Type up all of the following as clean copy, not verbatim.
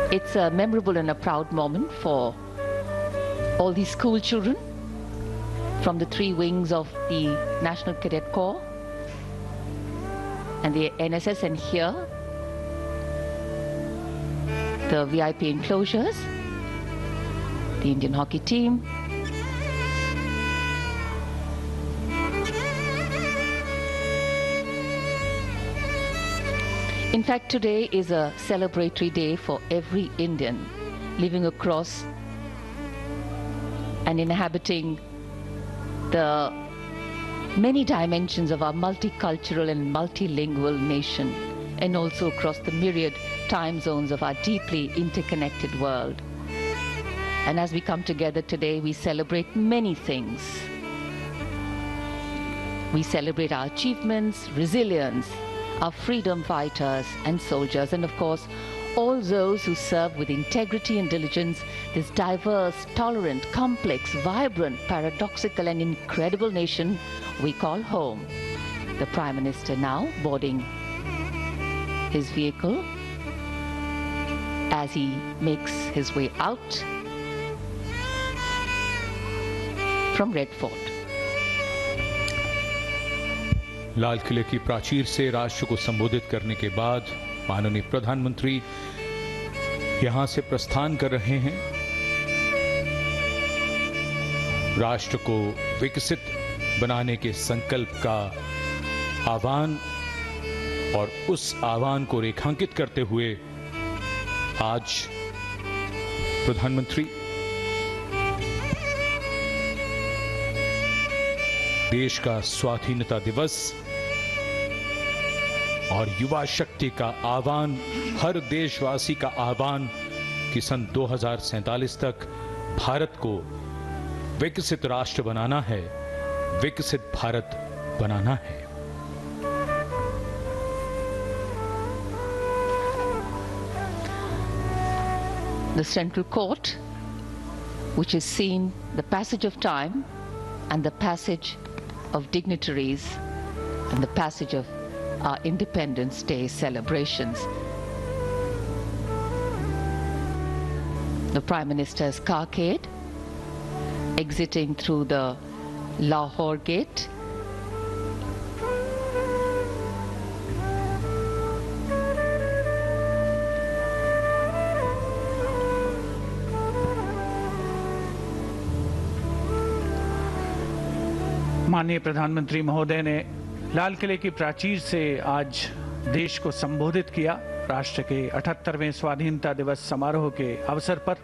It's a memorable and a proud moment for all these school children from the 3 wings of the National Cadet Corps and the NSS, and here the VIP enclosures, the Indian hockey team, in fact, today is a celebratory day for every Indian living across and inhabiting the many dimensions of our multicultural and multilingual nation, and also across the myriad time zones of our deeply interconnected world. And as we come together today, we celebrate many things. We celebrate our achievements, resilience, our freedom fighters and soldiers, and of course, all those who serve with integrity and diligence this diverse, tolerant, complex, vibrant, paradoxical and incredible nation we call home. The Prime Minister now boarding his vehicle as he makes his way out from Red Fort. लाल किले की प्राचीर से राष्ट्र को संबोधित करने के बाद माननीय प्रधानमंत्री यहां से प्रस्थान कर रहे हैं। राष्ट्र को विकसित बनाने के संकल्प का आह्वान और उस आह्वान को रेखांकित करते हुए आज प्रधानमंत्री देश का स्वाधीनता दिवस और युवा शक्ति का आह्वान, हर देशवासी का आह्वान कि सन 2047 तक भारत को विकसित राष्ट्र बनाना है, विकसित भारत बनाना है। The Central Court, which has seen the passage of time and the passage of dignitaries and the passage of our Independence Day celebrations. The Prime Minister's carcade exiting through the Lahore gate. माननीय प्रधानमंत्री महोदय ने लाल किले की प्राचीर से आज देश को संबोधित किया। राष्ट्र के 78वें स्वाधीनता दिवस समारोह के अवसर पर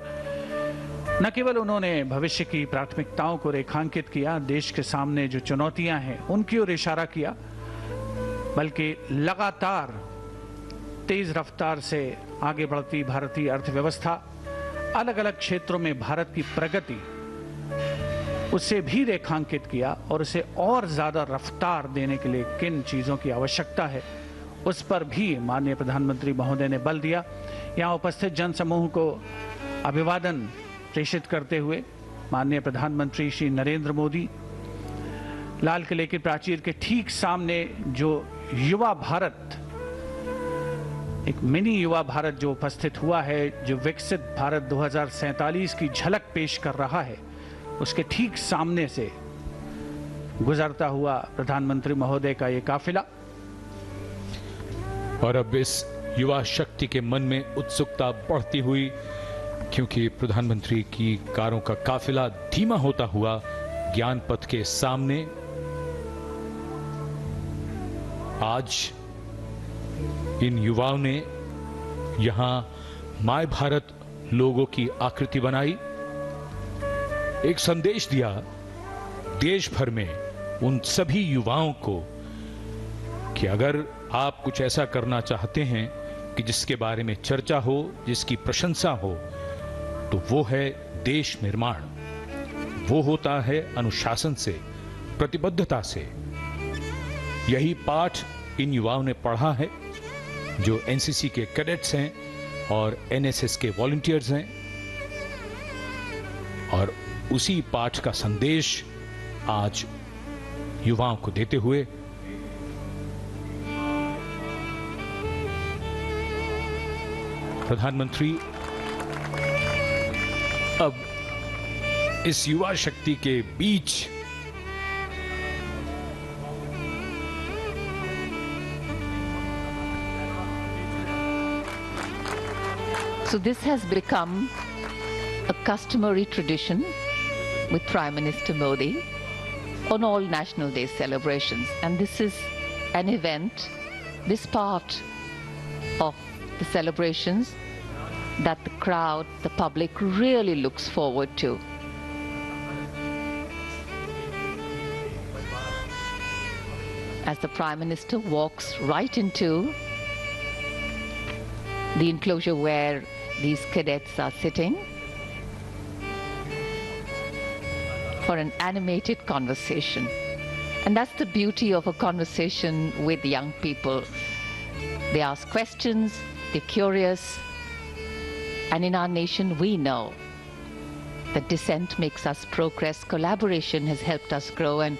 न केवल उन्होंने भविष्य की प्राथमिकताओं को रेखांकित किया, देश के सामने जो चुनौतियां हैं उनकी ओर इशारा किया, बल्कि लगातार तेज रफ्तार से आगे बढ़ती भारतीय अर्थव्यवस्था, अलग अलग क्षेत्रों में भारत की प्रगति, उसे भी रेखांकित किया और उसे और ज्यादा रफ्तार देने के लिए किन चीजों की आवश्यकता है उस पर भी माननीय प्रधानमंत्री महोदय ने बल दिया। यहां उपस्थित जनसमूह को अभिवादन प्रेषित करते हुए माननीय प्रधानमंत्री श्री नरेंद्र मोदी लाल किले की प्राचीर के ठीक सामने जो युवा भारत, एक मिनी युवा भारत जो उपस्थित हुआ है, जो विकसित भारत 2047 की झलक पेश कर रहा है, उसके ठीक सामने से गुजरता हुआ प्रधानमंत्री महोदय का ये काफिला। और अब इस युवा शक्ति के मन में उत्सुकता बढ़ती हुई, क्योंकि प्रधानमंत्री की कारों का काफिला धीमा होता हुआ ज्ञान पथ के सामने आज इन युवाओं ने यहां माय भारत लोगों की आकृति बनाई, एक संदेश दिया देश भर में उन सभी युवाओं को कि अगर आप कुछ ऐसा करना चाहते हैं कि जिसके बारे में चर्चा हो, जिसकी प्रशंसा हो, तो वो है देश निर्माण, वो होता है अनुशासन से, प्रतिबद्धता से। यही पाठ इन युवाओं ने पढ़ा है जो एनसीसी के कैडेट्स हैं और एनएसएस के वॉलंटियर्स हैं, और उसी पाठ का संदेश आज युवाओं को देते हुए प्रधानमंत्री इस युवा शक्ति के बीच So this has become a customary tradition with Prime Minister Modi on all National Day celebrations. And this is an event, this part of the celebrations that the crowd, the public really looks forward to. As the Prime Minister walks right into the enclosure where these cadets are sitting for an animated conversation. And that's the beauty of a conversation with young people. They ask questions, they're curious, and in our nation we know that dissent makes us progress, collaboration has helped us grow, and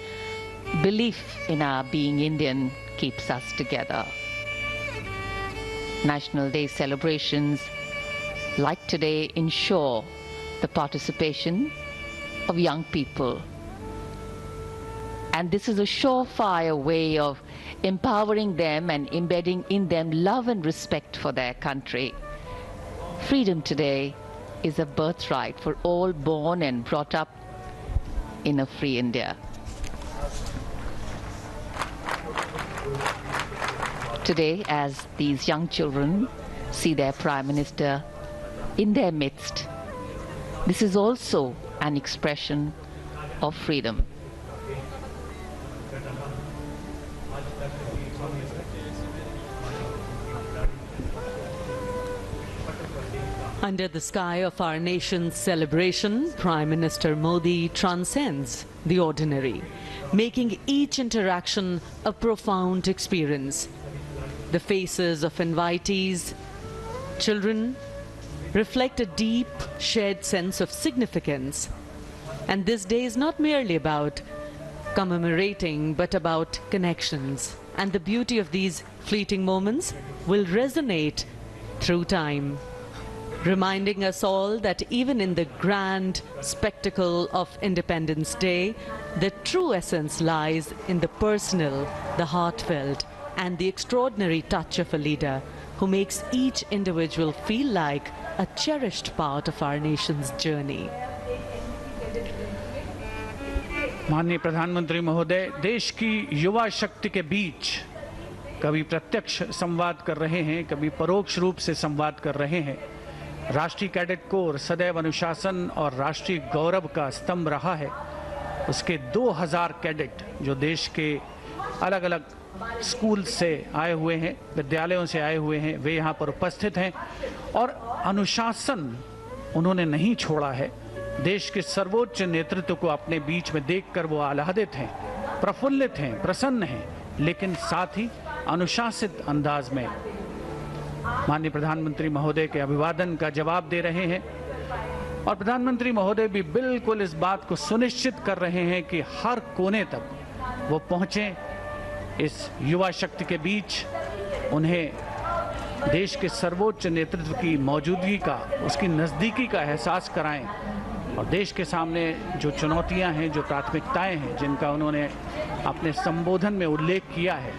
belief in our being Indian keeps us together. National Day celebrations like today ensure the participation of young people. And this is a surefire way of empowering them and embedding in them love and respect for their country. Freedom today is a birthright for all born and brought up in a free India. Today, as these young children see their Prime Minister in their midst, this is also an expression of freedom. Under the sky of our nation's celebration, Prime Minister Modi transcends the ordinary, making each interaction a profound experience. The faces of invitees, children, reflect a deep, shared sense of significance. And this day is not merely about commemorating, but about connections. And the beauty of these fleeting moments will resonate through time, reminding us all that even in the grand spectacle of Independence Day, the true essence lies in the personal, the heartfelt, and the extraordinary touch of a leader who makes each individual feel like a cherished part of our nation's journey. माननीय प्रधानमंत्री महोदय, देश की युवा शक्ति के बीच कभी प्रत्यक्ष संवाद कर रहे हैं, कभी परोक्ष रूप से संवाद कर रहे हैं। राष्ट्रीय कैडेट कोर सदैव अनुशासन और राष्ट्रीय गौरव का स्तंभ रहा है। उसके 2000 कैडेट जो देश के अलग अलग स्कूल से आए हुए हैं, विद्यालयों से आए हुए हैं, वे यहाँ पर उपस्थित हैं और अनुशासन उन्होंने नहीं छोड़ा है। देश के सर्वोच्च नेतृत्व को अपने बीच में देखकर वो आह्लादित हैं, प्रफुल्लित हैं, प्रसन्न हैं, लेकिन साथ ही अनुशासित अंदाज में माननीय प्रधानमंत्री महोदय के अभिवादन का जवाब दे रहे हैं। और प्रधानमंत्री महोदय भी बिल्कुल इस बात को सुनिश्चित कर रहे हैं कि हर कोने तक वो पहुंचें, इस युवा शक्ति के बीच उन्हें देश के सर्वोच्च नेतृत्व की मौजूदगी का, उसकी नज़दीकी का एहसास कराएं और देश के सामने जो चुनौतियां हैं, जो प्राथमिकताएं हैं, जिनका उन्होंने अपने संबोधन में उल्लेख किया है,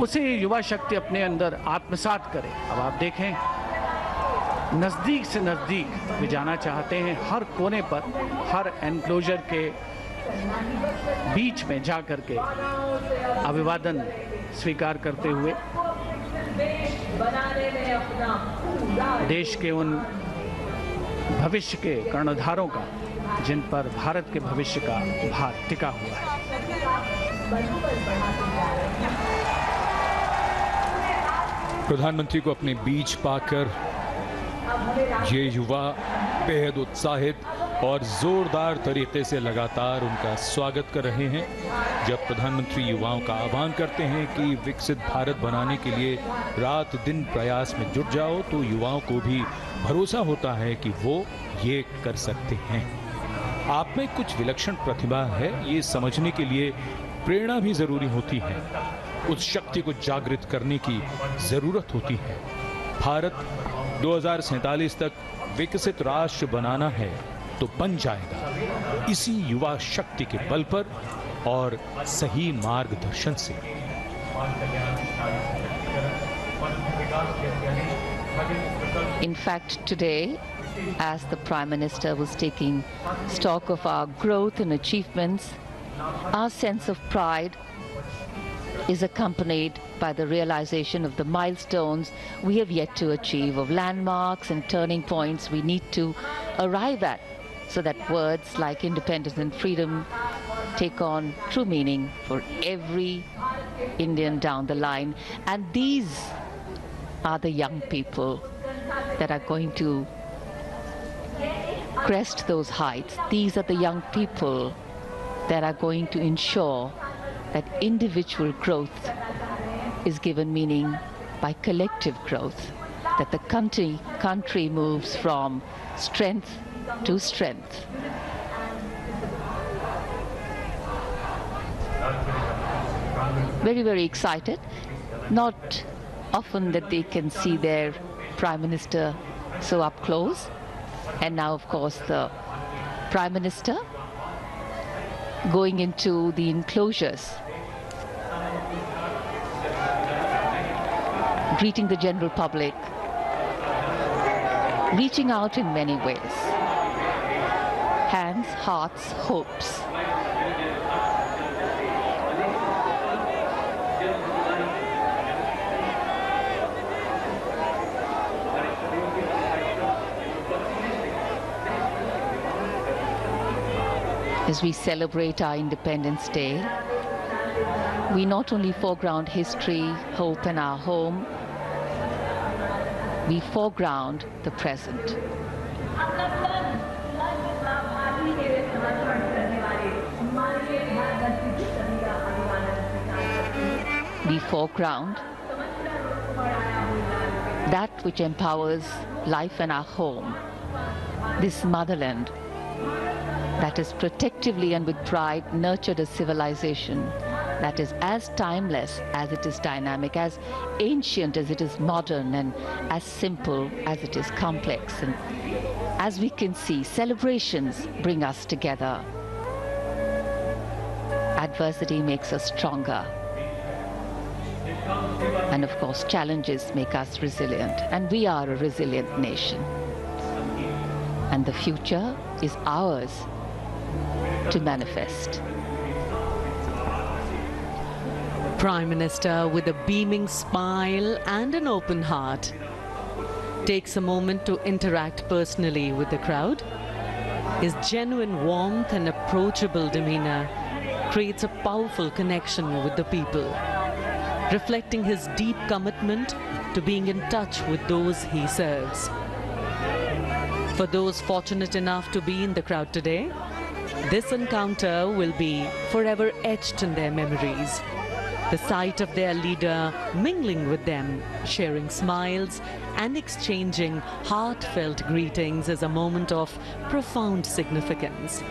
उसे युवा शक्ति अपने अंदर आत्मसात करे। अब आप देखें, नज़दीक से नज़दीक वे जाना चाहते हैं, हर कोने पर, हर एनक्लोजर के बीच में जा कर के अभिवादन स्वीकार करते हुए देश के उन भविष्य के कर्णधारों का, जिन पर भारत के भविष्य का भार टिका हुआ है। प्रधानमंत्री को अपने बीच पाकर ये युवा बेहद उत्साहित और जोरदार तरीके से लगातार उनका स्वागत कर रहे हैं। जब प्रधानमंत्री युवाओं का आह्वान करते हैं कि विकसित भारत बनाने के लिए रात दिन प्रयास में जुट जाओ, तो युवाओं को भी भरोसा होता है कि वो ये कर सकते हैं। आप में कुछ विलक्षण प्रतिभा है, ये समझने के लिए प्रेरणा भी जरूरी होती है। उस शक्ति को जागृत करने की जरूरत होती है। भारत 2047 तक विकसित राष्ट्र बनाना है, तो बन जाएगा इसी युवा शक्ति के बल पर और सही मार्गदर्शन से। In fact, today, as the Prime Minister was taking stock of our growth and achievements, our sense of pride is accompanied by the realization of the milestones we have yet to achieve, of landmarks and turning points we need to arrive at, so that words like independence and freedom take on true meaning for every Indian down the line. And these are the young people that are going to crest those heights. These are the young people that are going to ensure that individual growth is given meaning by collective growth, that the country moves from strength to strength. Very, very excited. Not often that they can see their Prime Minister so up close. And now, of course, the Prime Minister going into the enclosures, greeting the general public, reaching out in many ways. Hands, hearts, hopes. As we celebrate our Independence Day, we not only foreground history, hope, and our home, we foreground the present. We foreground that which empowers life in our home, this motherland that is protectively and with pride nurtured a civilization that is as timeless as it is dynamic, as ancient as it is modern, and as simple as it is complex. And as we can see, celebrations bring us together. Adversity makes us stronger. And of course, challenges make us resilient. And we are a resilient nation. And the future is ours to manifest. Prime Minister, with a beaming smile and an open heart, takes a moment to interact personally with the crowd. His genuine warmth and approachable demeanor creates a powerful connection with the people, reflecting his deep commitment to being in touch with those he serves. For those fortunate enough to be in the crowd today, this encounter will be forever etched in their memories. The sight of their leader mingling with them, sharing smiles and exchanging heartfelt greetings is a moment of profound significance.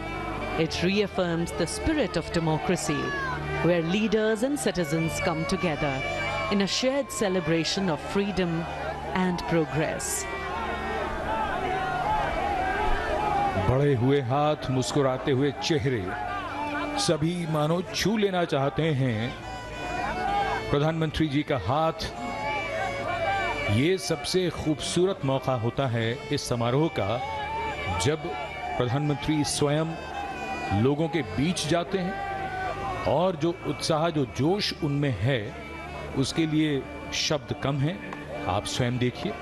It reaffirms the spirit of democracy, where leaders and citizens come together in a shared celebration of freedom and progress. बढ़े हुए हाथ, मुस्कुराते हुए चेहरे, सभी मानो छू लेना चाहते हैं प्रधानमंत्री जी का हाथ। ये सबसे खूबसूरत मौका होता है इस समारोह का, जब प्रधानमंत्री स्वयं लोगों के बीच जाते हैं, और जो उत्साह, जो जोश उनमें है, उसके लिए शब्द कम हैं। आप स्वयं देखिए।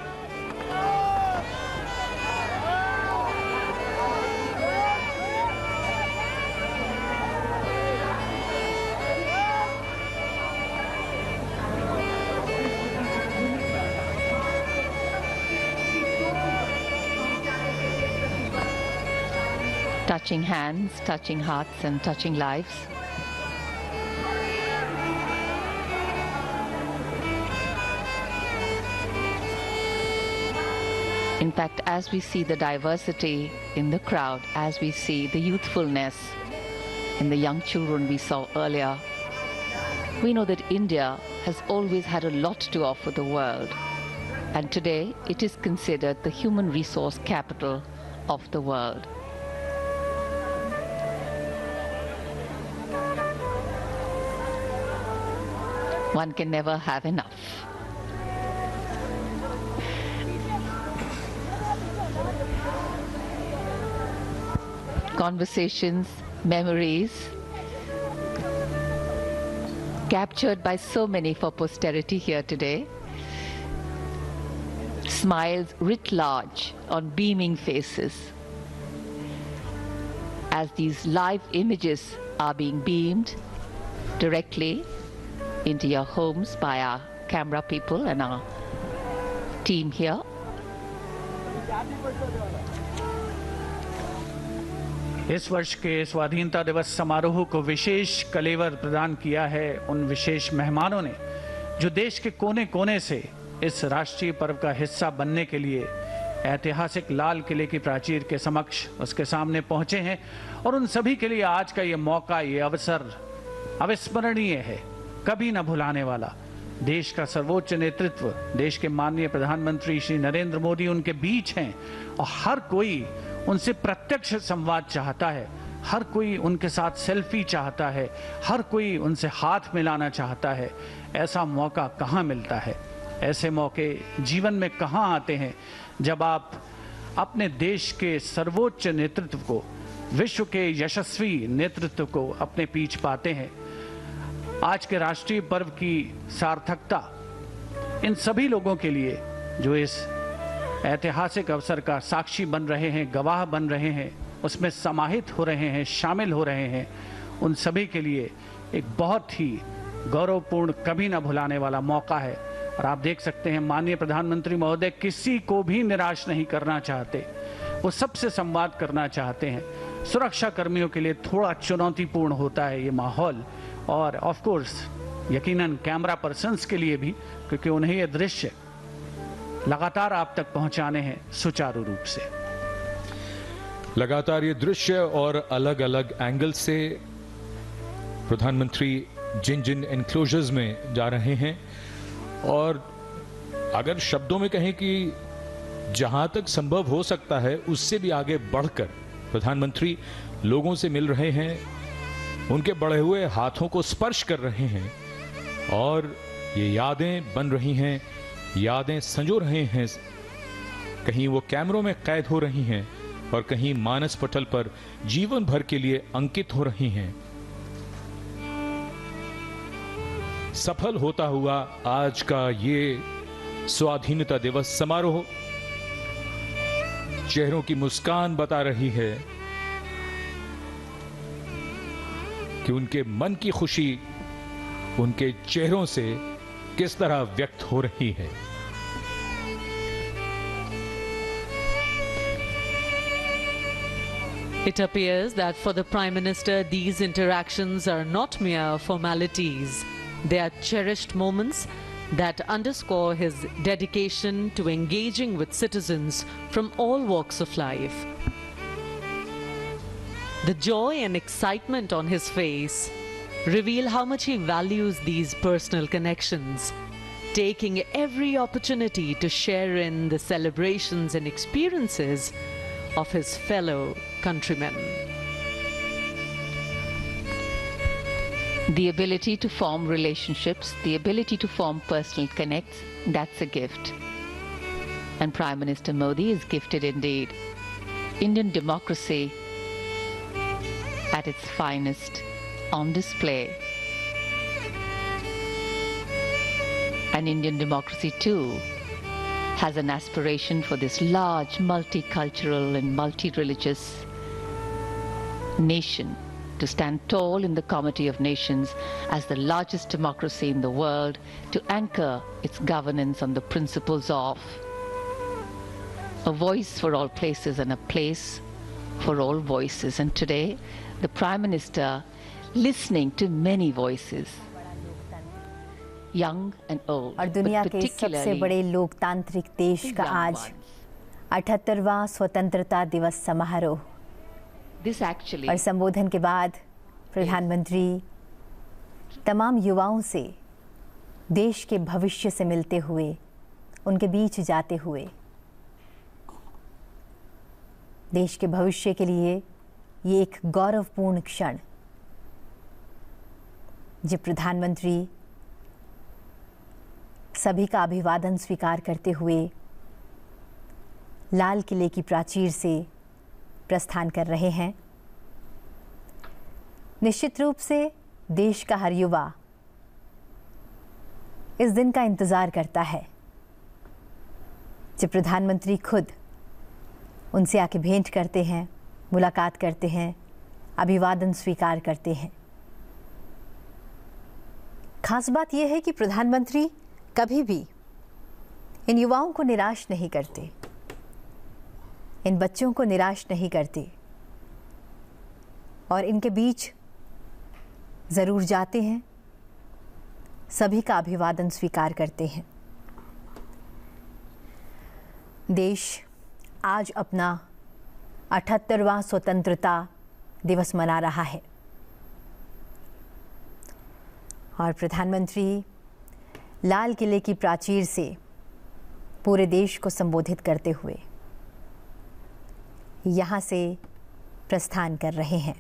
Touching hands, touching hearts, and touching lives. In fact, as we see the diversity in the crowd, as we see the youthfulness in the young children we saw earlier, we know that India has always had a lot to offer the world. And today, it is considered the human resource capital of the world. One can never have enough. Conversations, memories, captured by so many for posterity here today. Smiles writ large on beaming faces as these live images are being beamed directly into your homes by our camera people and our team here. इस वर्ष के स्वाधीनता दिवस समारोह को विशेष कलेवर प्रदान किया है उन विशेष मेहमानों ने जो देश के कोने कोने से इस राष्ट्रीय पर्व का हिस्सा बनने के लिए ऐतिहासिक लाल किले की प्राचीर के समक्ष उसके सामने पहुंचे हैं। और उन सभी के लिए आज का ये मौका, ये अवसर अविस्मरणीय है, कभी न भुलाने वाला। देश का सर्वोच्च नेतृत्व, देश के माननीय प्रधानमंत्री श्री नरेंद्र मोदी उनके बीच हैं और हर कोई उनसे प्रत्यक्ष संवाद चाहता है, हर कोई उनके साथ सेल्फी चाहता है, हर कोई उनसे हाथ मिलाना चाहता है। ऐसा मौका कहाँ मिलता है? ऐसे मौके जीवन में कहाँ आते हैं जब आप अपने देश के सर्वोच्च नेतृत्व को, विश्व के यशस्वी नेतृत्व को अपने पीछ पाते हैं। आज के राष्ट्रीय पर्व की सार्थकता इन सभी लोगों के लिए जो इस ऐतिहासिक अवसर का साक्षी बन रहे हैं, गवाह बन रहे हैं, उसमें समाहित हो रहे हैं, शामिल हो रहे हैं, उन सभी के लिए एक बहुत ही गौरवपूर्ण, कभी न भुलाने वाला मौका है। और आप देख सकते हैं माननीय प्रधानमंत्री महोदय किसी को भी निराश नहीं करना चाहते, वो सबसे संवाद करना चाहते हैं। सुरक्षा कर्मियों के लिए थोड़ा चुनौतीपूर्ण होता है ये माहौल, और ऑफ कोर्स यकीनन कैमरा पर्सन्स के लिए भी, क्योंकि उन्हें ये दृश्य लगातार आप तक पहुंचाने हैं सुचारू रूप से। लगातार ये दृश्य और अलग अलग एंगल से प्रधानमंत्री जिन जिन एनक्लोजर्स में जा रहे हैं, और अगर शब्दों में कहें कि जहां तक संभव हो सकता है उससे भी आगे बढ़कर प्रधानमंत्री लोगों से मिल रहे हैं, उनके बढ़े हुए हाथों को स्पर्श कर रहे हैं, और ये यादें बन रही हैं, यादें संजो रहे हैं। कहीं वो कैमरों में कैद हो रही हैं और कहीं मानस पटल पर जीवन भर के लिए अंकित हो रही हैं। सफल होता हुआ आज का ये स्वाधीनता दिवस समारोह चेहरों की मुस्कान बता रही है कि उनके मन की खुशी उनके चेहरों से किस तरह व्यक्त हो रही है। It appears that for the Prime Minister, these interactions are not mere formalities. They are cherished moments that underscore his dedication to engaging with citizens from all walks of life. The joy and excitement on his face reveal how much he values these personal connections, taking every opportunity to share in the celebrations and experiences of his fellow countrymen. The ability to form relationships, the ability to form personal connects, that's a gift. And Prime Minister Modi is gifted indeed. Indian democracy at its finest on display. And Indian democracy too has an aspiration for this large multicultural and multi-religious nation to stand tall in the Comity of Nations as the largest democracy in the world, to anchor its governance on the principles of a voice for all places and a place for all voices. And today, the Prime Minister listening to many voices, young and old, और दुनिया but के सबसे particularly बड़े लोकतांत्रिक देश का young आज ones. 78वां स्वतंत्रता दिवस समारोह। This actually और संबोधन के बाद प्रधानमंत्री तमाम युवाओं से देश के भविष्य से मिलते हुए, उनके बीच जाते हुए, देश के भविष्य के लिए ये एक गौरवपूर्ण क्षण, जब प्रधानमंत्री सभी का अभिवादन स्वीकार करते हुए लाल किले की प्राचीर से प्रस्थान कर रहे हैं। निश्चित रूप से देश का हर युवा इस दिन का इंतज़ार करता है जब प्रधानमंत्री खुद उनसे आके भेंट करते हैं, मुलाकात करते हैं, अभिवादन स्वीकार करते हैं। खास बात यह है कि प्रधानमंत्री कभी भी इन युवाओं को निराश नहीं करते, इन बच्चों को निराश नहीं करते और इनके बीच ज़रूर जाते हैं, सभी का अभिवादन स्वीकार करते हैं। देश आज अपना 78वां स्वतंत्रता दिवस मना रहा है और प्रधानमंत्री लाल किले की प्राचीर से पूरे देश को संबोधित करते हुए यहाँ से प्रस्थान कर रहे हैं।